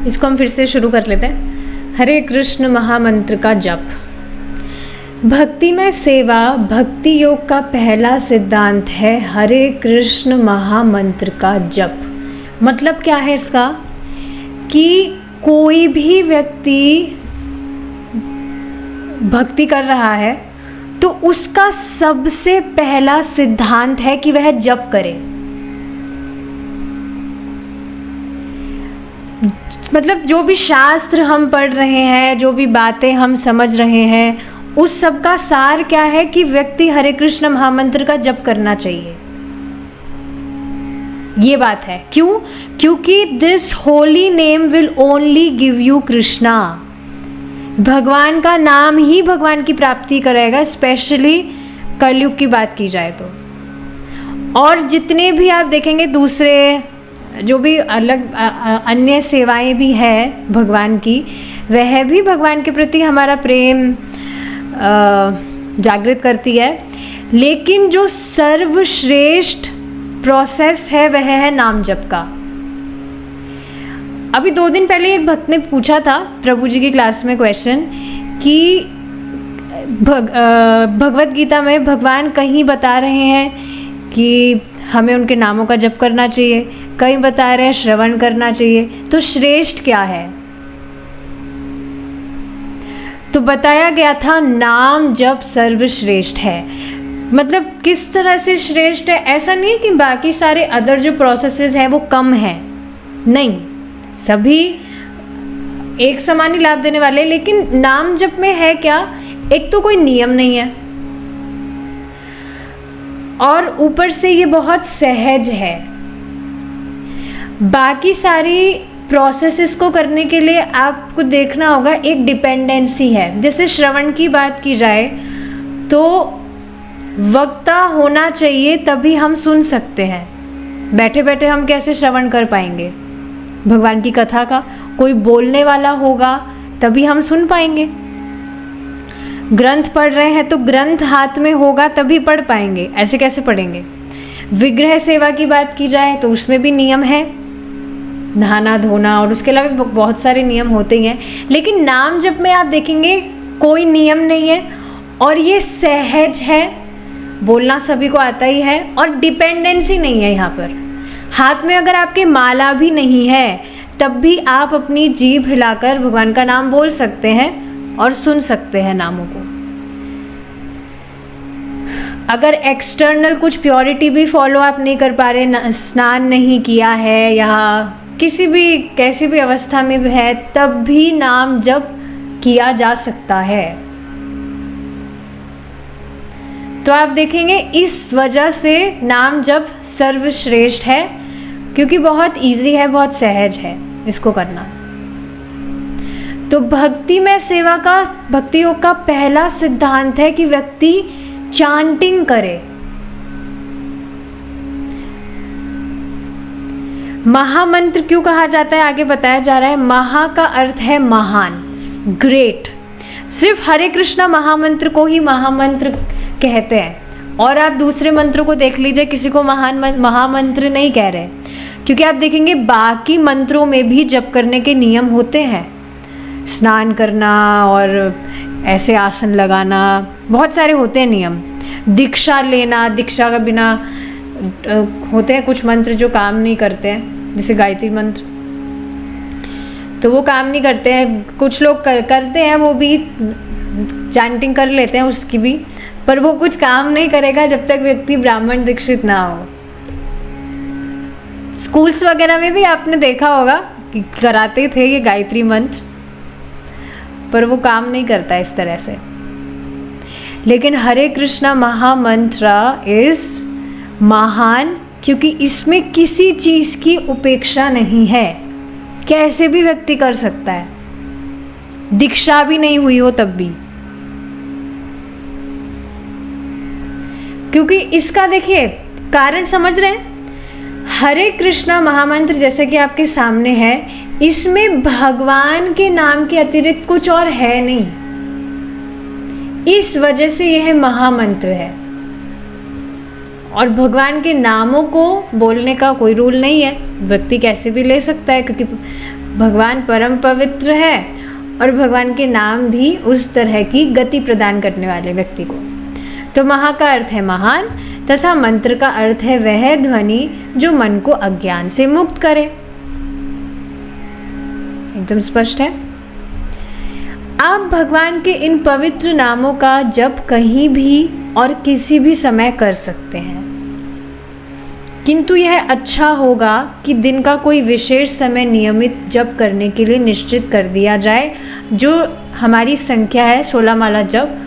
इसको हम फिर से शुरू कर लेते हैं। हरे कृष्ण महामंत्र का जप। भक्ति में सेवा भक्ति योग का पहला सिद्धांत है हरे कृष्ण महामंत्र का जप। मतलब क्या है इसका, कि कोई भी व्यक्ति भक्ति कर रहा है तो उसका सबसे पहला सिद्धांत है कि वह जप करे। मतलब जो भी शास्त्र हम पढ़ रहे हैं, जो भी बातें हम समझ रहे हैं, उस सब का सार क्या है कि व्यक्ति हरे कृष्ण महामंत्र का जप करना चाहिए। ये बात है। क्यों? क्योंकि this holy name will only give you Krishna. भगवान का नाम ही भगवान की प्राप्ति कराएगा, स्पेशली कलयुग की बात की जाए तो। और जितने भी आप देखेंगे दूसरे जो भी अलग अन्य सेवाएं भी है भगवान की, वह भी भगवान के प्रति हमारा प्रेम जागृत करती है। लेकिन जो सर्वश्रेष्ठ प्रोसेस है वह है नाम जप का। अभी 2 दिन पहले एक भक्त ने पूछा था प्रभु जी की क्लास में क्वेश्चन कि भगवत गीता में भगवान कहीं बता रहे हैं कि हमें उनके नामों का जप करना चाहिए, कहीं बता रहे हैं श्रवण करना चाहिए, तो श्रेष्ठ क्या है? तो बताया गया था नाम जप सर्वश्रेष्ठ है। मतलब किस तरह से श्रेष्ठ है? ऐसा नहीं कि बाकी सारे अदर जो प्रोसेसेस हैं वो कम हैं, नहीं, सभी एक समान ही लाभ देने वाले। लेकिन नाम जप में है क्या, एक तो कोई नियम नहीं है और ऊपर से ये बहुत सहज है। बाकी सारी प्रोसेसेस को करने के लिए आपको देखना होगा एक डिपेंडेंसी है। जैसे श्रवण की बात की जाए तो वक्ता होना चाहिए तभी हम सुन सकते हैं। बैठे बैठे हम कैसे श्रवण कर पाएंगे भगवान की कथा का? कोई बोलने वाला होगा तभी हम सुन पाएंगे। ग्रंथ पढ़ रहे हैं तो ग्रंथ हाथ में होगा तभी पढ़ पाएंगे, ऐसे कैसे पढ़ेंगे? विग्रह सेवा की बात की जाए तो उसमें भी नियम है, नहाना धोना, और उसके अलावा बहुत सारे नियम होते ही हैं। लेकिन नाम जप में आप देखेंगे कोई नियम नहीं है और ये सहज है, बोलना सभी को आता ही है और डिपेंडेंसी नहीं है। यहाँ पर हाथ में अगर आपके माला भी नहीं है तब भी आप अपनी जीभ हिलाकर भगवान का नाम बोल सकते हैं और सुन सकते हैं नामों को। अगर एक्सटर्नल कुछ प्योरिटी भी फॉलो आप नहीं कर पा रहे, स्नान नहीं किया है या किसी भी कैसी भी अवस्था में भी है, तब भी नाम जप किया जा सकता है। तो आप देखेंगे इस वजह से नाम जप सर्वश्रेष्ठ है, क्योंकि बहुत इजी है, बहुत सहज है इसको करना। तो भक्ति में सेवा का, भक्ति योग का पहला सिद्धांत है कि व्यक्ति चांटिंग करे। महामंत्र क्यों कहा जाता है आगे बताया जा रहा है। महा का अर्थ है महान, ग्रेट। सिर्फ हरे कृष्णा महामंत्र को ही महामंत्र कहते हैं और आप दूसरे मंत्रों को देख लीजिए, किसी को महामंत्र नहीं कह रहे, क्योंकि आप देखेंगे बाकी मंत्रों में भी जप करने के नियम होते हैं। स्नान करना और ऐसे आसन लगाना, बहुत सारे होते हैं नियम। दीक्षा लेना, दीक्षा का बिना होते हैं कुछ मंत्र जो काम नहीं करते हैं, जैसे गायत्री मंत्र, तो वो काम नहीं करते हैं। कुछ लोग करते हैं, वो भी चैंटिंग कर लेते हैं उसकी भी, पर वो कुछ काम नहीं करेगा जब तक व्यक्ति ब्राह्मण दीक्षित ना हो। स्कूल्स वगैरह में भी आपने देखा होगा कि कराते थे ये गायत्री मंत्र, पर वो काम नहीं करता इस तरह से। लेकिन हरे कृष्णा महामंत्र इज महान, क्योंकि इसमें किसी चीज की उपेक्षा नहीं है, कैसे भी व्यक्ति कर सकता है, दीक्षा भी नहीं हुई हो तब भी। क्योंकि इसका देखिए कारण समझ रहे हैं, हरे कृष्णा महामंत्र जैसे कि आपके सामने है, इसमें भगवान के नाम के अतिरिक्त कुछ और है नहीं, इस वजह से यह महामंत्र है। और भगवान के नामों को बोलने का कोई रूल नहीं है, व्यक्ति कैसे भी ले सकता है, क्योंकि भगवान परम पवित्र है और भगवान के नाम भी उस तरह की गति प्रदान करने वाले व्यक्ति को। तो महा का अर्थ है महान तथा मंत्र का अर्थ है वह ध्वनि जो मन को अज्ञान से मुक्त करे। एकदम स्पष्ट है। आप भगवान के इन पवित्र नामों का जप कहीं भी और किसी भी समय कर सकते हैं, किंतु यह अच्छा होगा कि दिन का कोई विशेष समय नियमित जप करने के लिए निश्चित कर दिया जाए। जो हमारी संख्या है 16 माला जप,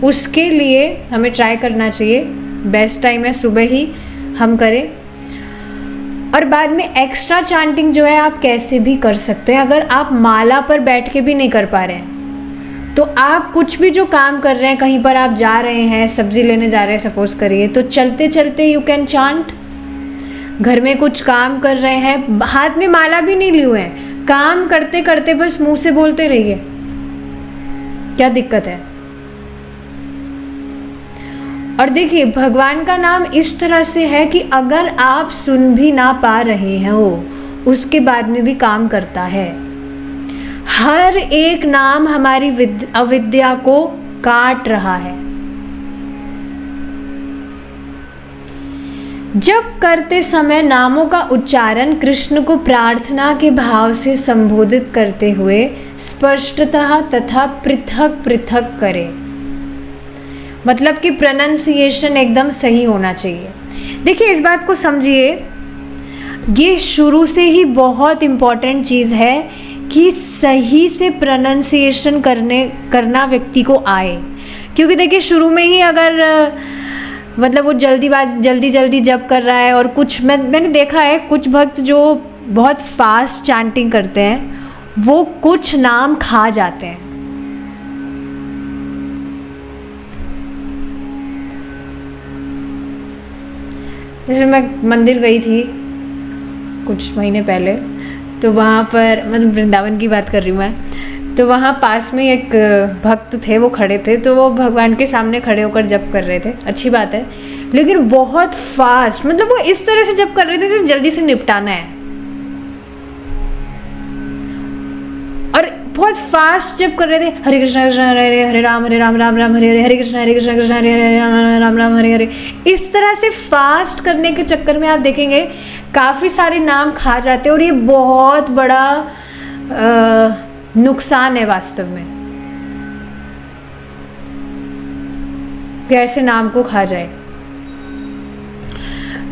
उसके लिए हमें ट्राई करना चाहिए। बेस्ट टाइम है सुबह ही हम करें। और बाद में एक्स्ट्रा चांटिंग जो है आप कैसे भी कर सकते हैं। अगर आप माला पर बैठ के भी नहीं कर पा रहे हैं तो आप कुछ भी जो काम कर रहे हैं, कहीं पर आप जा रहे हैं, सब्जी लेने जा रहे हैं सपोज करिए, तो चलते चलते यू कैन चांट। घर में कुछ काम कर रहे हैं, हाथ में माला भी नहीं लिए हुए हैं, काम करते करते बस मुंह से बोलते रहिए, क्या दिक्कत है। और देखिए भगवान का नाम इस तरह से है कि अगर आप सुन भी ना पा रहे हैं वो उसके बाद में भी काम करता है। हर एक नाम हमारी अविद्या को काट रहा है। जप करते समय नामों का उच्चारण कृष्ण को प्रार्थना के भाव से संबोधित करते हुए स्पष्टतः तथा पृथक पृथक करें। मतलब कि प्रोनाउंसिएशन एकदम सही होना चाहिए। देखिए इस बात को समझिए, ये शुरू से ही बहुत इम्पॉर्टेंट चीज़ है कि सही से प्रोनाउंसिएशन करना व्यक्ति को आए। क्योंकि देखिए शुरू में ही अगर मतलब वो जल्दी जप कर रहा है और कुछ मैंने देखा है कुछ भक्त जो बहुत फास्ट चैंटिंग करते हैं वो कुछ नाम खा जाते हैं। जैसे मैं मंदिर गई थी कुछ महीने पहले, तो वहाँ पर मतलब वृंदावन की बात कर रही हूँ मैं, तो वहाँ पास में एक भक्त थे, वो खड़े थे, तो वो भगवान के सामने खड़े होकर जप कर रहे थे। अच्छी बात है, लेकिन बहुत फास्ट, मतलब वो इस तरह से जप कर रहे थे जैसे जल्दी से निपटाना है, और बहुत फास्ट जप कर रहे थे। हरे कृष्णा कृष्णा हरे हरे, हरे राम राम राम हरे हरे, हरे कृष्णा कृष्णा हरे हरे, राम राम हरे हरे। इस तरह से फास्ट करने के चक्कर में आप देखेंगे काफ़ी सारे नाम खा जाते हैं, और ये बहुत बड़ा नुकसान है वास्तव में कि ऐसे नाम को खा जाए।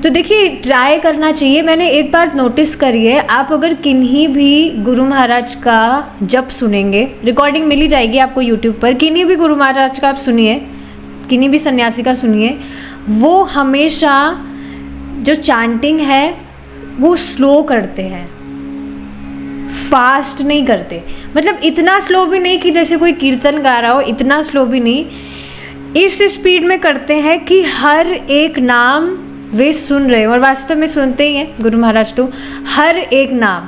तो देखिए ट्राई करना चाहिए। मैंने एक बात नोटिस करी है, आप अगर किन्हीं भी गुरु महाराज का जप सुनेंगे, रिकॉर्डिंग मिली जाएगी आपको यूट्यूब पर, किन्हीं भी गुरु महाराज का आप सुनिए, किन्हीं भी सन्यासी का सुनिए, वो हमेशा जो चांटिंग है वो स्लो करते हैं, फास्ट नहीं करते। मतलब इतना स्लो भी नहीं कि जैसे कोई कीर्तन गा रहा हो, इतना स्लो भी नहीं, इस स्पीड में करते हैं कि हर एक नाम वे सुन रहे हैं, और वास्तव में सुनते ही हैं गुरु महाराज। तो हर एक नाम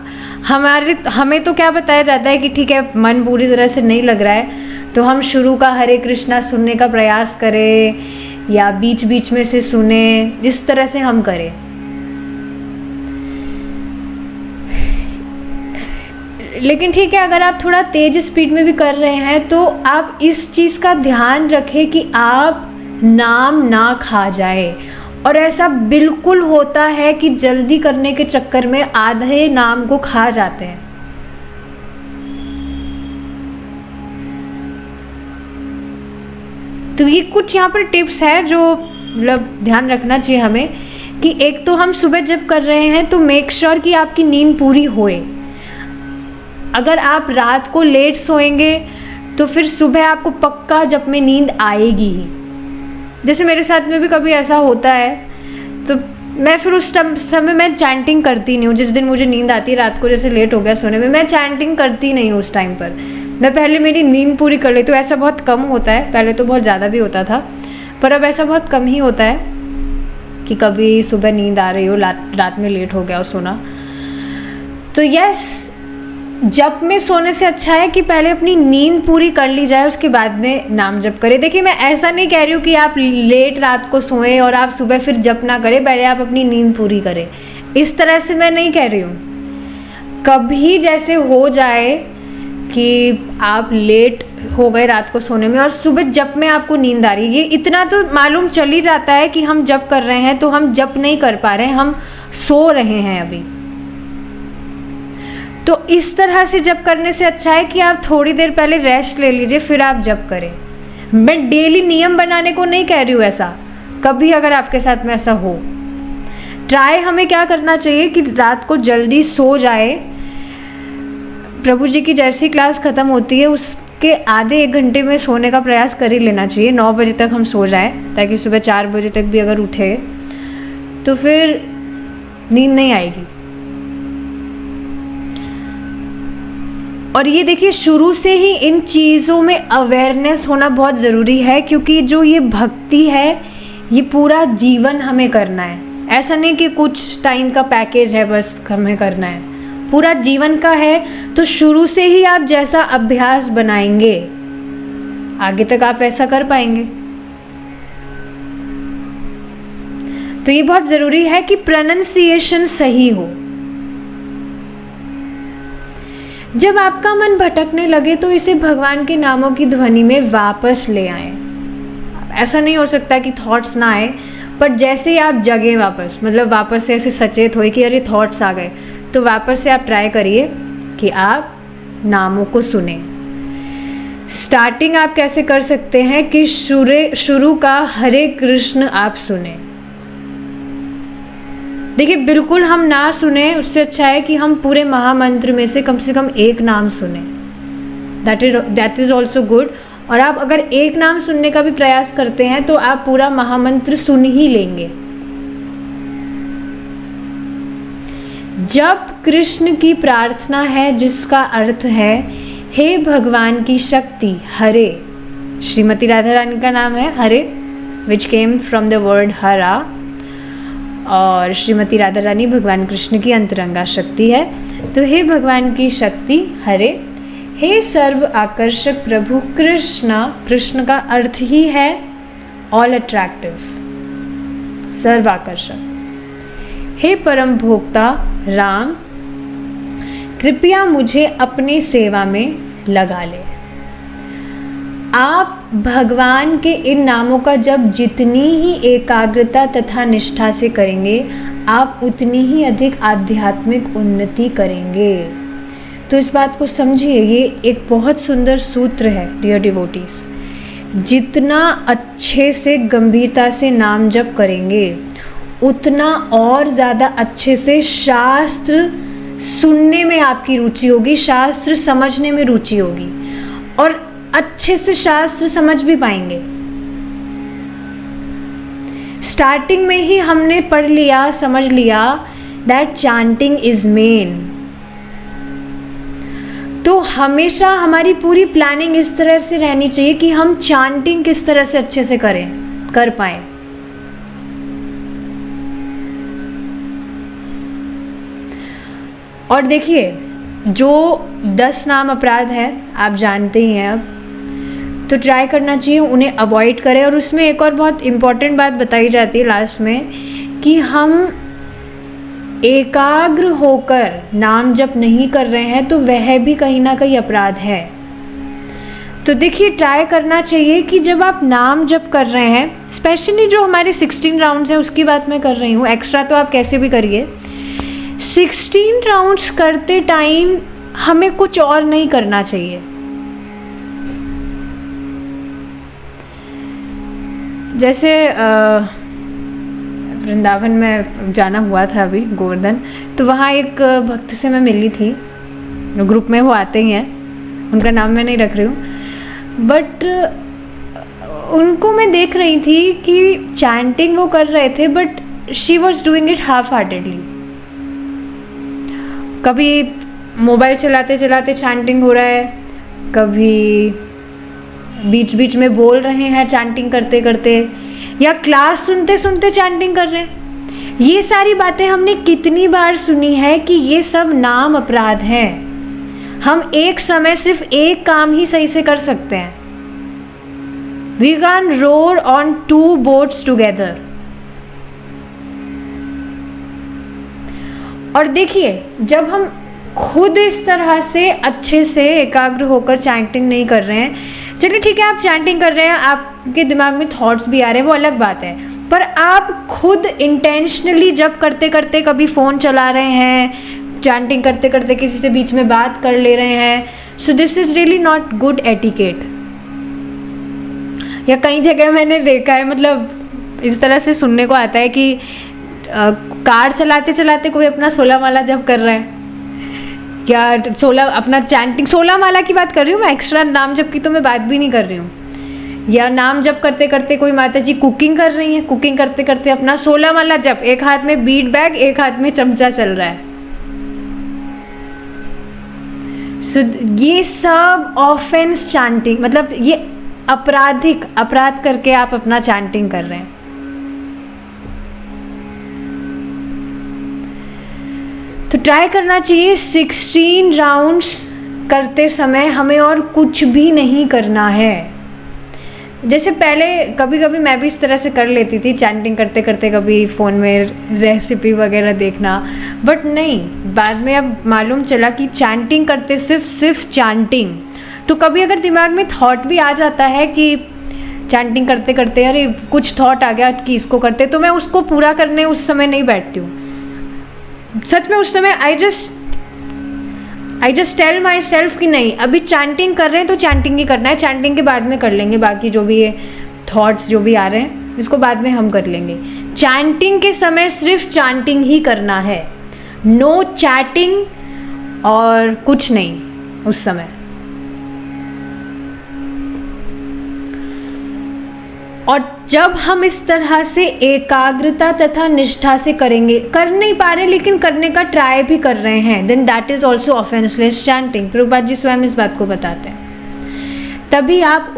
हमें तो क्या बताया जाता है कि ठीक है मन पूरी तरह से नहीं लग रहा है तो हम शुरू का हरे कृष्णा सुनने का प्रयास करें या बीच बीच में से सुने, जिस तरह से हम करें। लेकिन ठीक है अगर आप थोड़ा तेज स्पीड में भी कर रहे हैं तो आप इस चीज़ का ध्यान रखें कि आप नाम ना खा जाए। और ऐसा बिल्कुल होता है कि जल्दी करने के चक्कर में आधे नाम को खा जाते हैं। तो ये कुछ यहाँ पर टिप्स है जो मतलब ध्यान रखना चाहिए हमें कि एक तो हम सुबह जब कर रहे हैं तो मेक श्योर कि आपकी नींद पूरी होए। अगर आप रात को लेट सोएंगे तो फिर सुबह आपको पक्का जब में नींद आएगी ही। जैसे मेरे साथ में भी कभी ऐसा होता है तो मैं फिर उस समय मैं चैंटिंग करती नहीं हूँ। जिस दिन मुझे नींद आती है रात को, जैसे लेट हो गया सोने में, मैं चैंटिंग करती नहीं हूँ उस टाइम पर। मैं पहले मेरी नींद पूरी कर लेती हूँ। ऐसा बहुत कम होता है, पहले तो बहुत ज़्यादा भी होता था पर अब ऐसा बहुत कम ही होता है कि कभी सुबह नींद आ रही हो, रात में लेट हो गया हो सोना। तो यस, जप में सोने से अच्छा है कि पहले अपनी नींद पूरी कर ली जाए, उसके बाद में नाम जप करें। देखिए मैं ऐसा नहीं कह रही हूँ कि आप लेट रात को सोएं और आप सुबह फिर जप ना करें, पहले आप अपनी नींद पूरी करें, इस तरह से मैं नहीं कह रही हूँ। कभी जैसे हो जाए कि आप लेट हो गए रात को सोने में और सुबह जप में आपको नींद आ रही है, ये इतना तो मालूम चल ही जाता है कि हम जप कर रहे हैं, तो हम जप नहीं कर पा रहे हैं, हम सो रहे हैं अभी। तो इस तरह से जप करने से अच्छा है कि आप थोड़ी देर पहले रेस्ट ले लीजिए, फिर आप जप करें। मैं डेली नियम बनाने को नहीं कह रही हूँ ऐसा, कभी अगर आपके साथ में ऐसा हो, ट्राई हमें क्या करना चाहिए कि रात को जल्दी सो जाए। प्रभु जी की जैसी क्लास ख़त्म होती है उसके आधे 1 घंटे में सोने का प्रयास कर ही लेना चाहिए। 9 बजे तक हम सो जाए, ताकि सुबह 4 बजे तक भी अगर उठे तो फिर नींद नहीं आएगी। और ये देखिए, शुरू से ही इन चीज़ों में अवेयरनेस होना बहुत ज़रूरी है, क्योंकि जो ये भक्ति है ये पूरा जीवन हमें करना है। ऐसा नहीं कि कुछ टाइम का पैकेज है बस हमें करना है, पूरा जीवन का है। तो शुरू से ही आप जैसा अभ्यास बनाएंगे आगे तक आप वैसा कर पाएंगे। तो ये बहुत ज़रूरी है कि प्रोनंसिएशन सही हो। जब आपका मन भटकने लगे तो इसे भगवान के नामों की ध्वनि में वापस ले आएं। ऐसा नहीं हो सकता कि थॉट्स ना आए, पर जैसे ही आप जगे वापस, मतलब वापस से ऐसे सचेत होए कि अरे थॉट्स आ गए, तो वापस से आप ट्राई करिए कि आप नामों को सुने। स्टार्टिंग आप कैसे कर सकते हैं कि शुरू का हरे कृष्ण आप सुने। देखिए, बिल्कुल हम ना सुने, उससे अच्छा है कि हम पूरे महामंत्र में से कम एक नाम सुने। That is also good. और आप अगर एक नाम सुनने का भी प्रयास करते हैं तो आप पूरा महामंत्र सुन ही लेंगे। जब कृष्ण की प्रार्थना है जिसका अर्थ है हे भगवान की शक्ति हरे। श्रीमती राधा रानी का नाम है हरे, विच केम फ्रॉम द वर्ड हरा, और श्रीमती राधा रानी भगवान कृष्ण की अंतरंगा शक्ति है। तो हे भगवान की शक्ति हरे, हे सर्व आकर्षक प्रभु कृष्ण। कृष्ण का अर्थ ही है ऑल अट्रैक्टिव, सर्व आकर्षक। हे परम भोक्ता राम, कृपया मुझे अपनी सेवा में लगा ले। आप भगवान के इन नामों का जब जितनी ही एकाग्रता तथा निष्ठा से करेंगे, आप उतनी ही अधिक आध्यात्मिक उन्नति करेंगे। तो इस बात को समझिए, ये एक बहुत सुंदर सूत्र है डियर डिवोटीज। जितना अच्छे से गंभीरता से नाम जप करेंगे, उतना और ज़्यादा अच्छे से शास्त्र सुनने में आपकी रुचि होगी, शास्त्र समझने में रुचि होगी, और अच्छे से शास्त्र समझ भी पाएंगे। स्टार्टिंग में ही हमने पढ़ लिया, समझ लिया दैट चांटिंग इज मेन। तो हमेशा हमारी पूरी प्लानिंग इस तरह से रहनी चाहिए कि हम चांटिंग किस तरह से अच्छे से कर पाए। और देखिए, जो 10 नाम अपराध है आप जानते ही हैं अब, तो ट्राई करना चाहिए उन्हें अवॉइड करें। और उसमें एक और बहुत इम्पॉर्टेंट बात बताई जाती है लास्ट में कि हम एकाग्र होकर नाम जप नहीं कर रहे हैं, तो वह भी कहीं ना कहीं अपराध है। तो देखिए, ट्राई करना चाहिए कि जब आप नाम जप कर रहे हैं, स्पेशली जो हमारे 16 राउंड्स हैं उसकी बात मैं कर रही हूँ, एक्स्ट्रा तो आप कैसे भी करिए। 16 राउंड्स करते टाइम हमें कुछ और नहीं करना चाहिए। जैसे वृंदावन में जाना हुआ था अभी, गोवर्धन, तो वहाँ एक भक्त से मैं मिली थी, ग्रुप में वो आते ही हैं, उनका नाम मैं नहीं रख रही हूँ, बट उनको मैं देख रही थी कि चैंटिंग वो कर रहे थे, but she was doing it half heartedly. कभी मोबाइल चलाते चलाते चैंटिंग हो रहा है, कभी बीच बीच में बोल रहे हैं चैंटिंग करते करते, या क्लास सुनते सुनते चैंटिंग कर रहे हैं। ये सारी बातें हमने कितनी बार सुनी है कि ये सब नाम अपराध हैं। हम एक समय सिर्फ एक काम ही सही से कर सकते हैं। We can row on 2 boats together। और देखिए, जब हम खुद इस तरह से अच्छे से एकाग्र होकर चैंटिंग नहीं कर रहे हैं, चलिए ठीक है आप चैंटिंग कर रहे हैं, आपके दिमाग में थॉट्स भी आ रहे हैं, वो अलग बात है, पर आप खुद इंटेंशनली जब करते करते कभी फ़ोन चला रहे हैं, चैंटिंग करते करते किसी से बीच में बात कर ले रहे हैं, so this is really not good etiquette. या कई जगह मैंने देखा है, मतलब इस तरह से सुनने को आता है कि कार चलाते चलाते कोई अपना 16 माला जप कर रहा है, क्या 16 अपना चैंटिंग, 16 माला की बात कर रही हूँ मैं, एक्स्ट्रा नाम जप की तो मैं बात भी नहीं कर रही हूँ। या नाम जप करते करते कोई माता जी कुकिंग कर रही हैं, कुकिंग करते करते अपना 16 माला जप, एक हाथ में बीट बैग एक हाथ में चमचा चल रहा है। सो ये सब ऑफेंस चैंटिंग, मतलब ये अपराध करके आप अपना चैंटिंग कर रहे हैं। तो ट्राई करना चाहिए 16 राउंड्स करते समय हमें और कुछ भी नहीं करना है। जैसे पहले कभी कभी मैं भी इस तरह से कर लेती थी, चैंटिंग करते करते कभी फ़ोन में रेसिपी वगैरह देखना, बट नहीं, बाद में अब मालूम चला कि चैंटिंग करते सिर्फ चैंटिंग, तो कभी अगर दिमाग में थॉट भी आ जाता है कि चैंटिंग करते करते अरे कुछ थॉट आ गया कि इसको करते, तो मैं उसको पूरा करने उस समय नहीं बैठती हूँ। सच में उस समय I just tell myself कि नहीं, अभी चैंटिंग कर रहे हैं तो चैंटिंग ही करना है, चैंटिंग के बाद में कर लेंगे बाकी जो भी ये थॉट्स जो भी आ रहे हैं इसको बाद में हम कर लेंगे। चैंटिंग के समय सिर्फ चैंटिंग ही करना है, नो चैटिंग और कुछ नहीं उस समय। और जब हम इस तरह से एकाग्रता तथा निष्ठा से करेंगे, कर नहीं पा रहे लेकिन करने का ट्राई भी कर रहे हैं, then that is also offenceless chanting. Prabhupada ji स्वयं इस बात को बताते हैं। तभी आप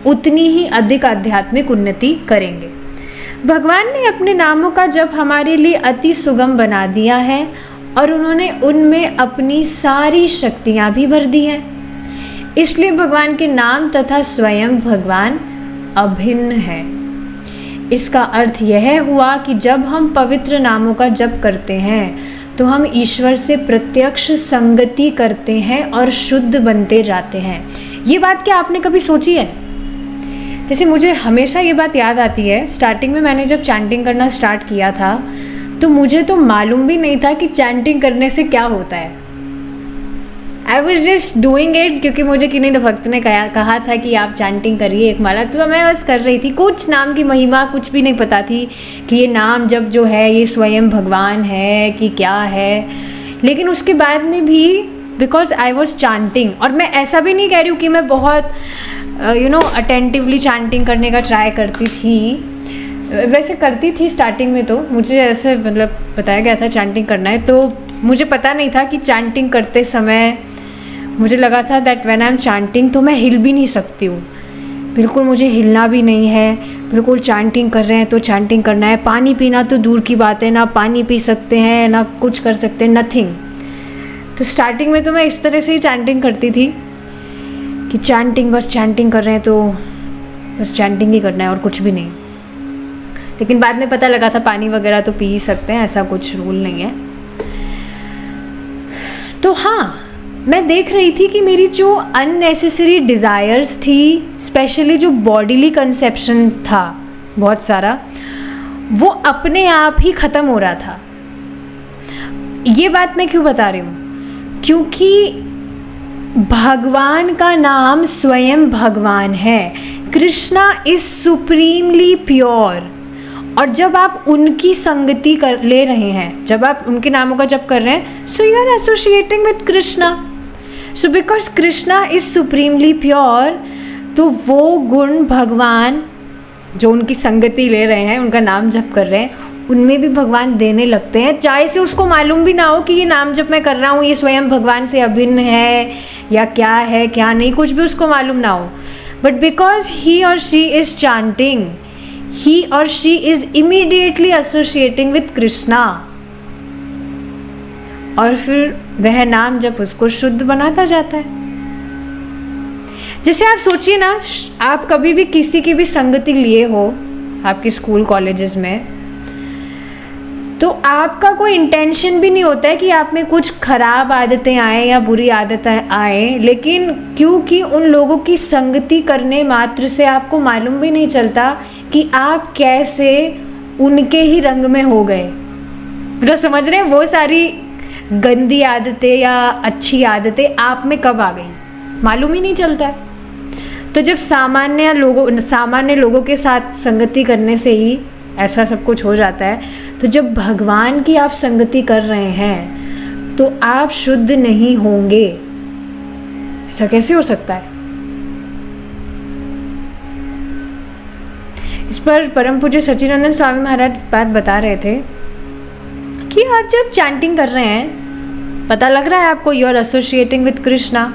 उतनी ही अधिक आध्यात्मिक उन्नति करेंगे। भगवान ने अपने नामों का जप हमारे लिए अति सुगम बना दिया है और उन्होंने उनमें अपनी सारी शक्तियाँ भी भर दी हैं। इसलिए भगवान के नाम तथा स्वयं भगवान अभिन्न है। इसका अर्थ यह हुआ कि जब हम पवित्र नामों का जप करते हैं तो हम ईश्वर से प्रत्यक्ष संगति करते हैं और शुद्ध बनते जाते हैं। ये बात क्या आपने कभी सोची है? जैसे मुझे हमेशा ये बात याद आती है, स्टार्टिंग में मैंने जब चैंटिंग करना स्टार्ट किया था तो मुझे तो मालूम भी नहीं था कि चैंटिंग करने से क्या होता है। I was just doing it क्योंकि मुझे किन्हीं भक्त ने कहा था कि आप चैंटिंग करिए एक माला, तो मैं बस कर रही थी। कुछ नाम की महिमा कुछ भी नहीं पता थी कि ये नाम जब जो है ये स्वयं भगवान है कि क्या है। लेकिन उसके बाद में भी बिकॉज आई वॉज चैंटिंग, और मैं ऐसा भी नहीं कह रही हूँ कि मैं बहुत अटेंटिवली चैंटिंग करने का ट्राई करती थी, वैसे करती थी स्टार्टिंग में। तो मुझे ऐसे मतलब बताया गया था चैंटिंग करना है, तो मुझे पता नहीं था कि चैंटिंग करते समय मुझे लगा था that when I am chanting तो मैं हिल भी नहीं सकती हूँ, बिल्कुल मुझे हिलना भी नहीं है, बिल्कुल चैंटिंग कर रहे हैं तो चैंटिंग करना है। पानी पीना तो दूर की बात है, ना पानी पी सकते हैं ना कुछ कर सकते हैं, नथिंग। तो स्टार्टिंग में तो मैं इस तरह से ही चैंटिंग करती थी कि चैंटिंग बस चैंटिंग कर रहे हैं तो बस चैंटिंग ही करना है और कुछ भी नहीं। लेकिन बाद में पता लगा था पानी वगैरह तो पी ही सकते हैं, ऐसा कुछ रूल नहीं है। तो हाँ, मैं देख रही थी कि मेरी जो अननेसेसरी डिज़ायर्स थी, स्पेशली जो बॉडीली कंसेप्शन था बहुत सारा, वो अपने आप ही ख़त्म हो रहा था। ये बात मैं क्यों बता रही हूँ? क्योंकि भगवान का नाम स्वयं भगवान है। Krishna is supremely pure. और जब आप उनकी संगति कर ले रहे हैं, जब आप उनके नामों का जप कर रहे हैं, so you are associating with Krishna. So because Krishna is supremely pure, तो वो गुण भगवान जो उनकी संगति ले रहे हैं, उनका नाम जप कर रहे हैं, उनमें भी भगवान देने लगते हैं, चाहे से उसको मालूम भी ना हो कि ये नाम जप मैं कर रहा हूँ ये स्वयं भगवान से अभिन्न है या क्या है क्या नहीं, कुछ भी उसको मालूम ना हो। बट बिकॉज ही और she is chanting, he or she is immediately associating with Krishna, और फिर वह नाम जब उसको शुद्ध बनाता जाता है। जैसे आप सोचिए ना, आप कभी भी किसी की भी संगति लिए हो आपके स्कूल कॉलेजेस में, तो आपका कोई इंटेंशन भी नहीं होता है कि आप में कुछ खराब आदतें आए या बुरी आदतें आए, लेकिन क्योंकि उन लोगों की संगति करने मात्र से आपको मालूम भी नहीं चलता कि आप कैसे उनके ही रंग में हो गए। मतलब समझ रहे हैं, वो सारी गंदी आदतें या अच्छी आदतें आप में कब आ गई, मालूम ही नहीं चलता है। तो जब सामान्य लोगों के साथ संगति करने से ही ऐसा सब कुछ हो जाता है, तो जब भगवान की आप संगति कर रहे हैं तो आप शुद्ध नहीं होंगे, ऐसा कैसे हो सकता है? इस पर परम पूज्य सच्चिदानंद स्वामी महाराज बात बता रहे थे कि आप जब चैंटिंग कर रहे हैं, पता लग रहा है आपको, you are associating with Krishna,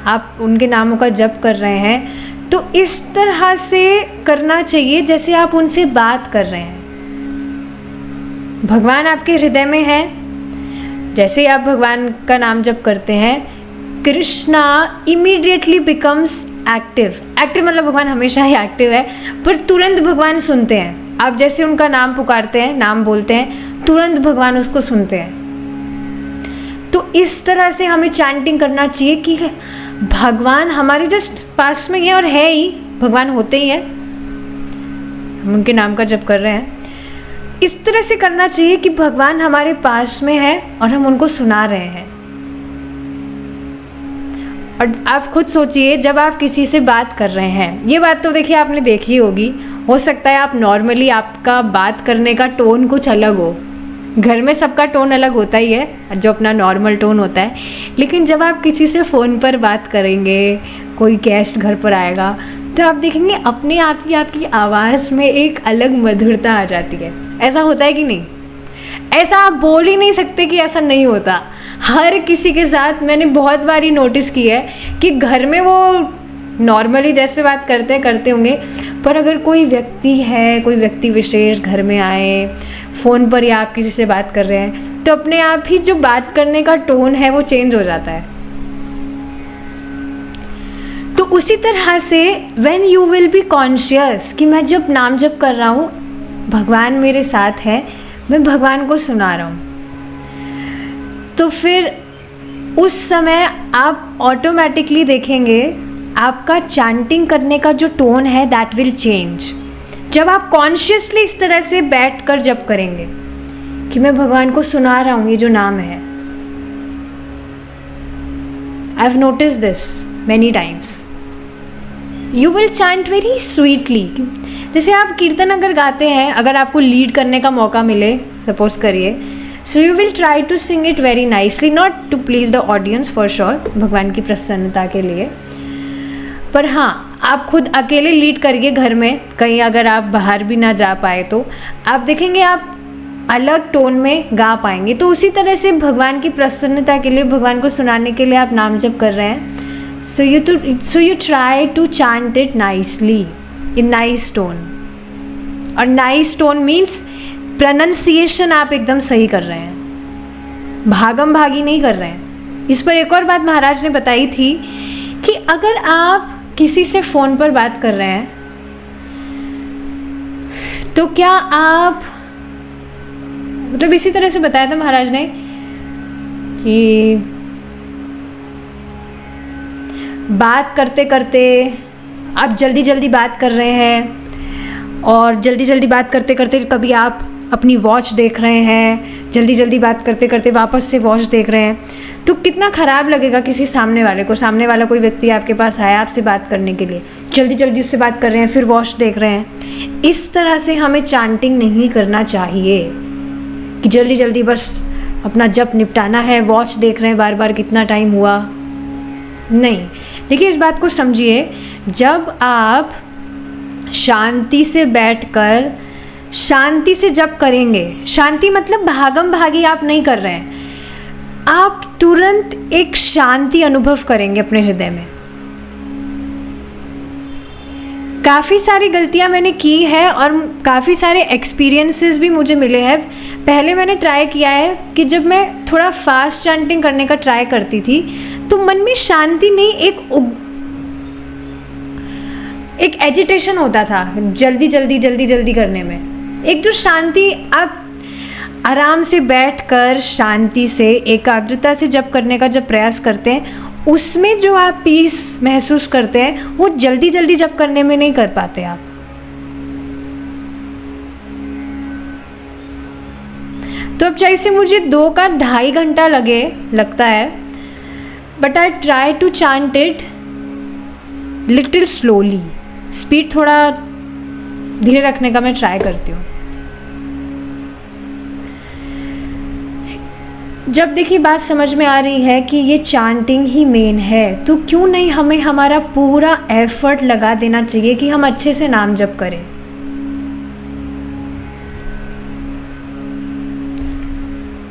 आप उनके नामों का जप कर रहे हैं, तो इस तरह से करना चाहिए जैसे आप उनसे बात कर रहे हैं। भगवान आपके हृदय में है, जैसे आप भगवान का नाम जप करते हैं, Krishna immediately becomes active. Active मतलब भगवान हमेशा ही एक्टिव है, पर तुरंत भगवान सुनते हैं। आप जैसे उनका नाम पुकारते हैं, नाम बोलते हैं, तुरंत भगवान उसको सुनते हैं। तो इस तरह से हमें चैंटिंग करना चाहिए कि भगवान हमारे जस्ट पास में है, और है ही, भगवान होते ही हैं, हम उनके नाम का जप कर रहे हैं। इस तरह से करना चाहिए कि भगवान हमारे पास में है और हम उनको सुना रहे हैं। और आप खुद सोचिए, जब आप किसी से बात कर रहे हैं, ये बात तो देखिए आपने देखी होगी, हो सकता है आप नॉर्मली आपका बात करने का टोन कुछ अलग हो, घर में सबका टोन अलग होता ही है, जो अपना नॉर्मल टोन होता है, लेकिन जब आप किसी से फ़ोन पर बात करेंगे, कोई गेस्ट घर पर आएगा, तो आप देखेंगे अपने आप ही आपकी आवाज़ में एक अलग मधुरता आ जाती है। ऐसा होता है कि नहीं? ऐसा आप बोल ही नहीं सकते कि ऐसा नहीं होता। हर किसी के साथ मैंने बहुत बार ही नोटिस किया है कि घर में वो नॉर्मली जैसे बात करते होंगे, पर अगर कोई व्यक्ति है, कोई व्यक्ति विशेष घर में आए, फ़ोन पर या आप किसी से बात कर रहे हैं, तो अपने आप ही जो बात करने का टोन है वो चेंज हो जाता है। तो उसी तरह से when you will be conscious कि मैं जब नाम जप कर रहा हूँ, भगवान मेरे साथ है, मैं भगवान को सुना रहा हूँ, तो फिर उस समय आप ऑटोमेटिकली देखेंगे आपका चैंटिंग करने का जो टोन है दैट विल चेंज। जब आप कॉन्शियसली इस तरह से बैठ कर जप करेंगे कि मैं भगवान को सुना रहा हूँ ये जो नाम है, I have notice this many times, you will chant very sweetly. जैसे आप कीर्तन अगर गाते हैं, अगर आपको लीड करने का मौका मिले, सपोज करिए, so you will try to sing it very nicely, not to please the audience for sure, भगवान की प्रसन्नता के लिए, पर हाँ आप खुद अकेले लीड करिए घर में, कहीं अगर आप बाहर भी ना जा पाए तो आप देखेंगे आप अलग टोन में गा पाएंगे। तो उसी तरह से भगवान की प्रसन्नता के लिए, भगवान को सुनाने के लिए आप नाम जप कर रहे हैं, so you try to chant it nicely in nice tone. और नाइस टोन मीन्स प्रोनाउंसिएशन आप एकदम सही कर रहे हैं, भागम भागी नहीं कर रहे हैं। इस पर एक और बात महाराज ने बताई थी कि अगर आप किसी से फ़ोन पर बात कर रहे हैं, तो क्या आप, मतलब इसी तरह से बताया था महाराज ने कि बात करते करते आप जल्दी जल्दी बात कर रहे हैं, और जल्दी जल्दी बात करते करते कभी आप अपनी वॉच देख रहे हैं, जल्दी जल्दी बात करते करते वापस से वॉच देख रहे हैं, तो कितना ख़राब लगेगा किसी सामने वाले को। सामने वाला कोई व्यक्ति आपके पास आया आपसे बात करने के लिए, जल्दी जल्दी उससे बात कर रहे हैं, फिर वॉच देख रहे हैं। इस तरह से हमें चैंटिंग नहीं करना चाहिए कि जल्दी जल्दी बस अपना जप निपटाना है, वॉच देख रहे हैं बार बार कितना टाइम हुआ, नहीं। देखिए इस बात को समझिए, जब आप शांति से बैठकर शांति से जप करेंगे, शांति मतलब भागम भागी आप नहीं कर रहे हैं, आप तुरंत एक शांति अनुभव करेंगे अपने हृदय में। काफ़ी सारी गलतियां मैंने की है और काफ़ी सारे एक्सपीरियंसेस भी मुझे मिले हैं। पहले मैंने ट्राई किया है कि जब मैं थोड़ा फास्ट चैंटिंग करने का ट्राई करती थी, तो मन में शांति नहीं, एक एजिटेशन होता था जल्दी जल्दी जल्दी जल्दी करने में। एक जो शांति आराम से बैठकर शांति से एकाग्रता से जप करने का जब प्रयास करते हैं, उसमें जो आप पीस महसूस करते हैं वो जल्दी जल्दी जप करने में नहीं कर पाते आप। तो अब चाहे से मुझे 2 का 2.5 घंटा लगता है, but I try to chant it little slowly. Speed थोड़ा धीरे रखने का मैं ट्राई करती हूँ। जब देखिए बात समझ में आ रही है कि ये चांटिंग ही मेन है, तो क्यों नहीं हमें हमारा पूरा एफर्ट लगा देना चाहिए कि हम अच्छे से नाम जप करें।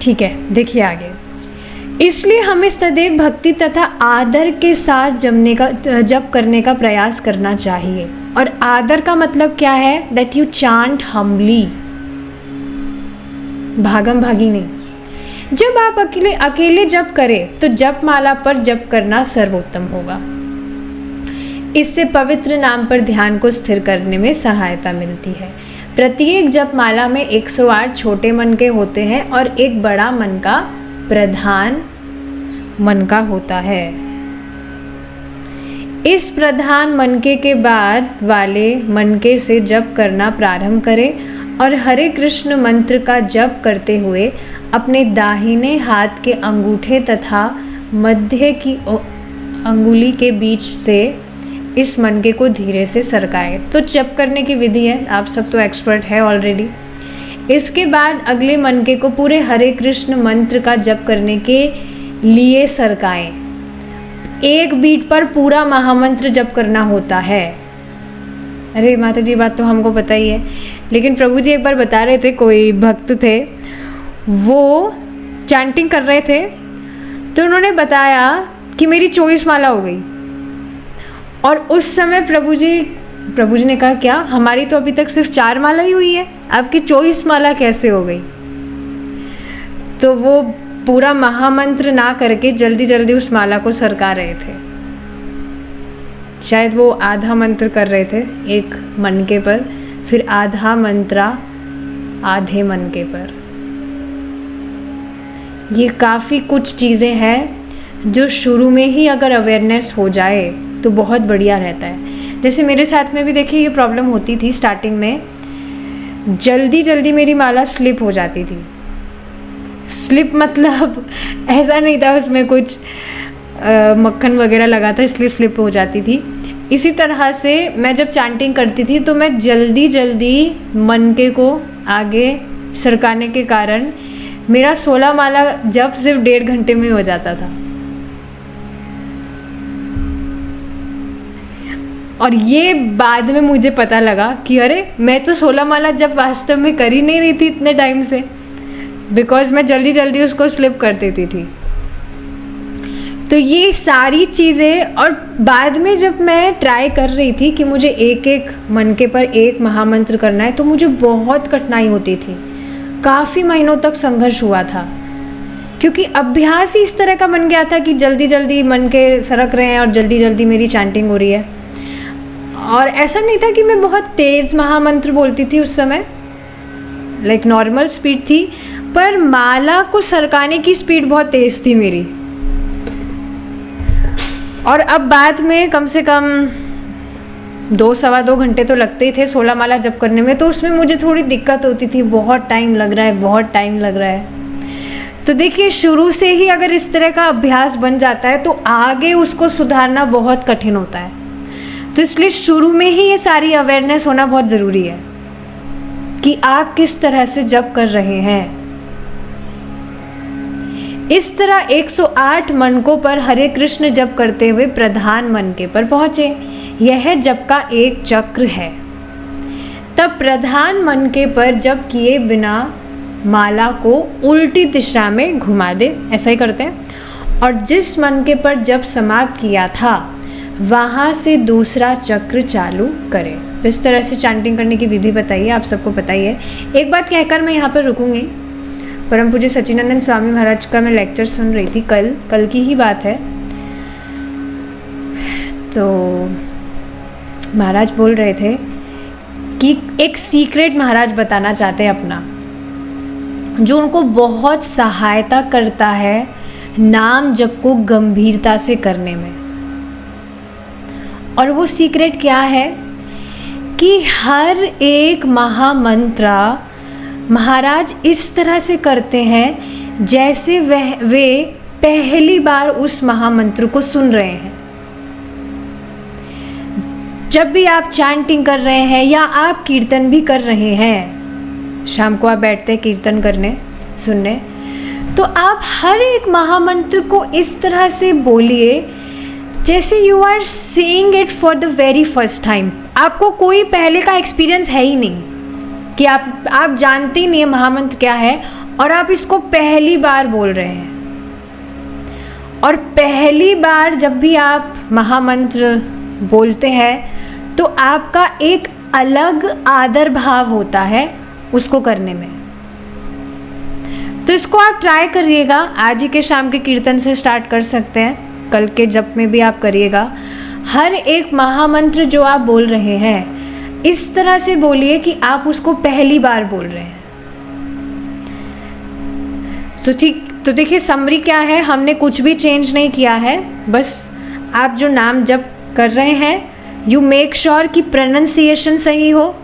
ठीक है, देखिए आगे। इसलिए हमें सदैव भक्ति तथा आदर के साथ जप करने का प्रयास करना चाहिए। और आदर का मतलब क्या है? दैट यू चांट हम्बली, भागम भागी नहीं। जब आप अकेले जप करें तो जप माला पर जप करना सर्वोत्तम होगा। इससे पवित्र नाम पर ध्यान को स्थिर करने में सहायता मिलती है। प्रत्येक जप माला में 108 छोटे मन के होते हैं और एक बड़ा मन का प्रधान मन का होता है। इस प्रधान मनके के बाद वाले मनके से जप करना प्रारंभ करें और हरे कृष्ण मंत्र का जप करते हुए अपने दाहिने हाथ के अंगूठे तथा मध्य की अंगुली के बीच से इस मनके को धीरे से सरकाएं। तो जप करने की विधि है, आप सब तो एक्सपर्ट है ऑलरेडी। इसके बाद अगले मनके को पूरे हरे कृष्ण मंत्र का जप करने के लिए सरकाएं। एक बीट पर पूरा महामंत्र जप करना होता है। अरे माता जी, बात तो हमको पता ही है, लेकिन प्रभु जी एक बार बता रहे थे, कोई भक्त थे वो चैंटिंग कर रहे थे, तो उन्होंने बताया कि मेरी 24 माला हो गई। और उस समय प्रभु जी ने कहा, क्या हमारी तो अभी तक सिर्फ 4 माला ही हुई है, आपकी 24 माला कैसे हो गई? तो वो पूरा महामंत्र ना करके जल्दी जल्दी उस माला को सरका रहे थे। शायद वो आधा मंत्र कर रहे थे एक मनके पर, फिर आधा मंत्रा आधे मनके पर। ये काफ़ी कुछ चीज़ें हैं जो शुरू में ही अगर अवेयरनेस हो जाए तो बहुत बढ़िया रहता है। जैसे मेरे साथ में भी देखिए ये प्रॉब्लम होती थी स्टार्टिंग में, जल्दी जल्दी मेरी माला स्लिप हो जाती थी। स्लिप मतलब ऐसा नहीं था उसमें कुछ मक्खन वगैरह लगा था इसलिए स्लिप हो जाती थी। इसी तरह से मैं जब चैंटिंग करती थी तो मैं जल्दी जल्दी मनके को आगे सरकाने के कारण मेरा 16 माला जब सिर्फ 1.5 घंटे में हो जाता था। और ये बाद में मुझे पता लगा कि अरे मैं तो 16 माला जब वास्तव में कर ही नहीं रही थी इतने टाइम से, बिकॉज मैं जल्दी जल्दी उसको स्लिप कर देती थी। तो ये सारी चीज़ें, और बाद में जब मैं ट्राई कर रही थी कि मुझे एक एक मनके पर एक महामंत्र करना है, तो मुझे बहुत कठिनाई होती थी। काफ़ी महीनों तक संघर्ष हुआ था, क्योंकि अभ्यास ही इस तरह का बन गया था कि जल्दी जल्दी मनके सरक रहे हैं और जल्दी जल्दी मेरी चैंटिंग हो रही है। और ऐसा नहीं था कि मैं बहुत तेज़ महामंत्र बोलती थी उस समय, लाइक नॉर्मल स्पीड थी, पर माला को सरकाने की स्पीड बहुत तेज़ थी मेरी। और अब बाद में कम से कम 2-2.25 घंटे तो लगते ही थे 16 माला जप करने में, तो उसमें मुझे थोड़ी दिक्कत होती थी, बहुत टाइम लग रहा है, बहुत टाइम लग रहा है। तो देखिए शुरू से ही अगर इस तरह का अभ्यास बन जाता है तो आगे उसको सुधारना बहुत कठिन होता है। तो इसलिए शुरू में ही ये सारी अवेयरनेस होना बहुत ज़रूरी है कि आप किस तरह से जप कर रहे हैं। इस तरह 108 मनकों पर हरे कृष्ण जप करते हुए प्रधान मनके पर पहुंचे। यह जप का एक चक्र है। तब प्रधान मनके पर जप किए बिना माला को उल्टी दिशा में घुमा दे, ऐसा ही करते हैं। और जिस मनके पर जप समाप्त किया था वहाँ से दूसरा चक्र चालू करें। तो इस तरह से चैंटिंग करने की विधि बताइए, आप सबको पता ही है। एक बात कहकर मैं यहाँ पर रुकूंगी। परम पूज्य सच्चिदानंद स्वामी महाराज का मैं लेक्चर सुन रही थी, कल की ही बात है। तो महाराज बोल रहे थे कि एक सीक्रेट महाराज बताना चाहते हैं अपना। जो उनको बहुत सहायता करता है नाम जप को गंभीरता से करने में। और वो सीक्रेट क्या है कि हर एक महामंत्र महाराज इस तरह से करते हैं जैसे वे पहली बार उस महामंत्र को सुन रहे हैं। जब भी आप चैंटिंग कर रहे हैं या आप कीर्तन भी कर रहे हैं, शाम को आप बैठते हैं कीर्तन करने सुनने, तो आप हर एक महामंत्र को इस तरह से बोलिए जैसे you are seeing it for the very first time. आपको कोई पहले का एक्सपीरियंस है ही नहीं कि आप जानते ही नहीं है महामंत्र क्या है और आप इसको पहली बार बोल रहे हैं। और पहली बार जब भी आप महामंत्र बोलते हैं तो आपका एक अलग आदर भाव होता है उसको करने में। तो इसको आप ट्राई करिएगा। आज ही के शाम के कीर्तन से स्टार्ट कर सकते हैं, कल के जप में भी आप करिएगा। हर एक महामंत्र जो आप बोल रहे हैं इस तरह से बोलिए कि आप उसको पहली बार बोल रहे हैं। तो ठीक, तो देखिए समरी क्या है, हमने कुछ भी चेंज नहीं किया है। बस आप जो नाम जप कर रहे हैं यू मेक श्योर कि प्रोनाउंसिएशन सही हो।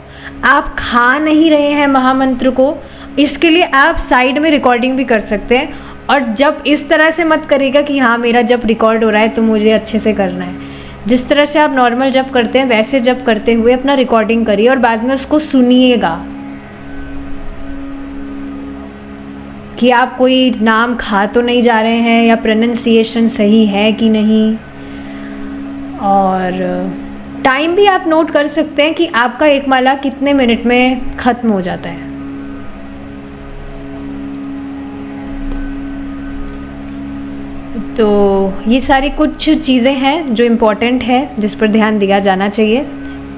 आप खा नहीं रहे हैं महामंत्र को, इसके लिए आप साइड में रिकॉर्डिंग भी कर सकते हैं। और जब इस तरह से मत करिएगा कि हाँ मेरा जब रिकॉर्ड हो रहा है तो मुझे अच्छे से करना है। जिस तरह से आप नॉर्मल जब करते हैं वैसे जब करते हुए अपना रिकॉर्डिंग करिए और बाद में उसको सुनिएगा कि आप कोई नाम खा तो नहीं जा रहे हैं या प्रोनाउंसिएशन सही है कि नहीं। और टाइम भी आप नोट कर सकते हैं कि आपका एक माला कितने मिनट में ख़त्म हो जाता है। तो ये सारी कुछ चीज़ें हैं जो इम्पोर्टेंट है जिस पर ध्यान दिया जाना चाहिए।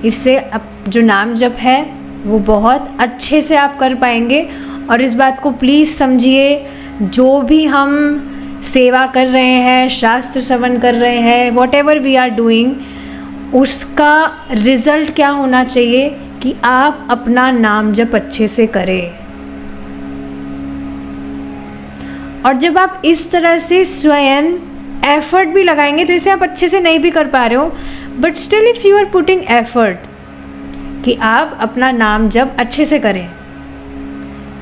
इससे अब जो नाम जप है वो बहुत अच्छे से आप कर पाएंगे। और इस बात को प्लीज़ समझिए, जो भी हम सेवा कर रहे हैं, शास्त्र श्रवण कर रहे हैं, whatever we are doing, उसका रिज़ल्ट क्या होना चाहिए कि आप अपना नाम जप अच्छे से करें। और जब आप इस तरह से स्वयं एफर्ट भी लगाएंगे, जैसे आप अच्छे से नहीं भी कर पा रहे हो but still if you are putting effort कि आप अपना नाम जप अच्छे से करें,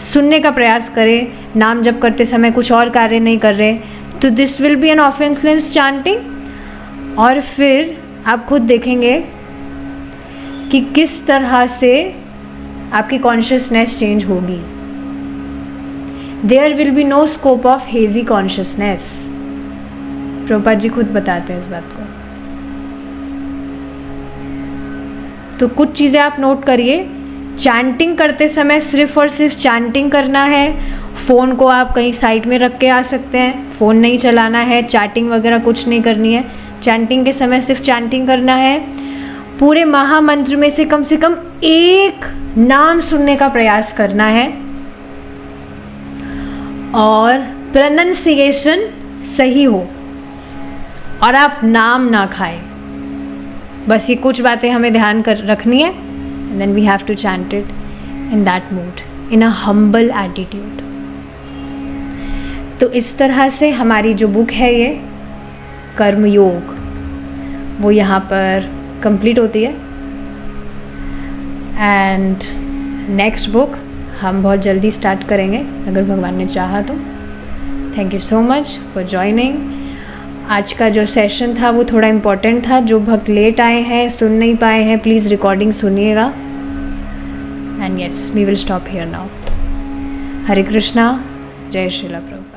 सुनने का प्रयास करें, नाम जप करते समय कुछ और कार्य नहीं कर रहे, तो this will be an offenceless chanting. और फिर आप खुद देखेंगे कि किस तरह से आपकी कॉन्शियसनेस चेंज होगी। There will be no scope of hazy consciousness। Prabhupada ji खुद बताते हैं इस बात को। तो कुछ चीज़ें आप नोट करिए। चैंटिंग करते समय सिर्फ और सिर्फ चैंटिंग करना है। फ़ोन को आप कहीं साइड में रख के आ सकते हैं, फ़ोन नहीं चलाना है, चैटिंग वगैरह कुछ नहीं करनी है। चैंटिंग के समय सिर्फ चैंटिंग करना है। पूरे महामंत्र में से कम एक नाम सुनने का प्रयास करना है और प्रोनाउंसिएशन सही हो और आप नाम ना खाएं। बस ये कुछ बातें हमें ध्यान कर रखनी है। And then we have to chant it in that mood, in a humble attitude. तो इस तरह से हमारी जो बुक है ये कर्मयोग, वो यहाँ पर कंप्लीट होती है। एंड नेक्स्ट बुक हम बहुत जल्दी स्टार्ट करेंगे अगर भगवान ने चाहा तो। Thank you so much for joining. आज का जो सेशन था वो थोड़ा इम्पोर्टेंट था। जो भक्त लेट आए हैं, सुन नहीं पाए हैं, प्लीज़ रिकॉर्डिंग सुनिएगा। And yes, we will stop here now. Hare Krishna, जय श्रीला प्रभु।